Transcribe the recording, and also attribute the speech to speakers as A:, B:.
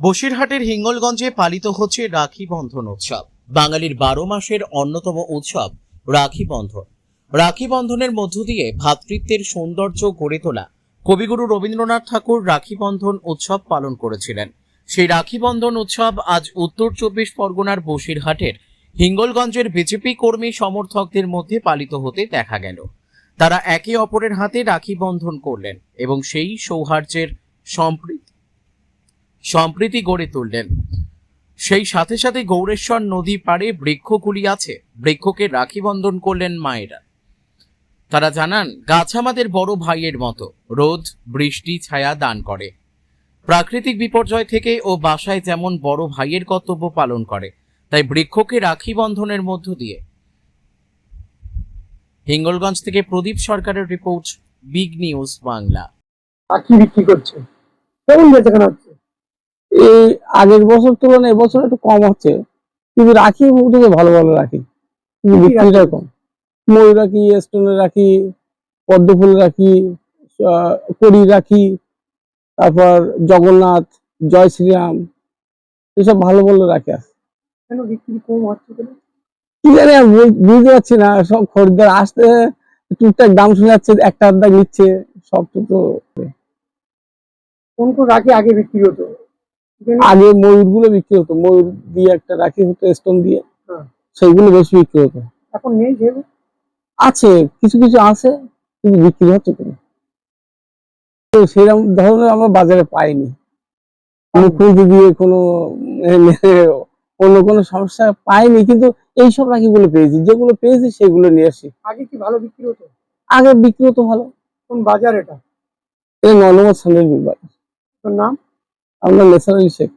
A: বসিরহাটের হিঙ্গলগঞ্জে পালিত হচ্ছে রাখি বন্ধন উৎসব। বাঙালির 12 মাসের অন্যতম উৎসব রাখি বন্ধন। রাখি বন্ধনের মধ্য দিয়ে ভ্রাতৃত্বের সৌন্দর্য গড়ে তোলা কবিগুরু রবীন্দ্রনাথ ঠাকুর রাখি বন্ধন উৎসব পালন করেছিলেন। সেই রাখি বন্ধন উৎসব আজ উত্তর 24 পরগনার বসিরহাটের হিঙ্গলগঞ্জের বিজেপি কর্মী সমর্থকদের মধ্যে পালিত হতে দেখা গেল। তারা একে অপরের হাতে রাখি বন্ধন করলেন এবং সেই সৌহার্দ্যের সম্প্রীতি গড়ে তুললেন। সেই সাথে সাথে গৌরেশ্বর নদী পাড়ে বৃক্ষগুলি আছে, বৃক্ষকে রাখি বন্ধন করলেন মায়েরা। তারা জানান, গাছ আমাদের বড় ভাইয়ের মতো, রোদ বৃষ্টি ছায়া দান করে, প্রাকৃতিক বিপর্যয় থেকে ও বাসায় যেমন বড় ভাইয়ের কর্তব্য পালন করে, তাই বৃক্ষকে রাখি বন্ধনের মধ্য দিয়ে। হিঙ্গলগঞ্জ থেকে প্রদীপ সরকারের রিপোর্ট, বিগ নিউজ বাংলা।
B: রাখি বিক্রি করছে, কেমন বেচাকেনা হচ্ছে?
C: এই আগের বছর তুলনায় এবছর একটু কম হচ্ছে, কিন্তু রাখি উঠেছে ভালো ভালো রাখি, কিন্তু বিক্রিটা কম। ময়ূর রাখি, স্টোনের রাখি, পদ্ম ফুল রাখি, কড়ি রাখি, তারপর জগন্নাথ, জয় শ্রীরাম, এসব ভালো ভালো রাখি আছে।
B: কেন বিক্রি কম হচ্ছে কেন?
C: কি জানি আমি বুঝতে পারছি না, সব খরিদ্দার আসতে টুকটাক দাম শুনে যাচ্ছে, একটা আধা নিচ্ছে, সব তো।
B: কোন কোন রাখি আগে বিক্রি হতো?
C: আগে ময়ূর গুলো বিক্রি হতো, ময়ূর দিয়ে একটা রাখি হতো স্টোন দিয়ে, সেইগুলো বেশি বিক্রি হতো।
B: এখন নেই যেহেতু?
C: আছে, কিছু কিছু আছে, কিন্তু বিক্রি হচ্ছে কোনো। সেরকম ধরনের আমরা বাজারে পাইনি, মুখ্যমন্ত্রী দিয়ে কোনো অন্য কোনো সমস্যা পাইনি, কিন্তু এইসব রাখিগুলো পেয়েছি, যেগুলো পেয়েছি সেগুলো নিয়ে আসি।
B: আগে কি ভালো বিক্রি হতো?
C: আগে বিক্রি হতো ভালো।
B: কোন বাজার এটা?
C: এটা 9 নম্বর স্যান্ডেল বাজার।
B: তোর নাম?
C: আমরা নেসার আলী শেখ।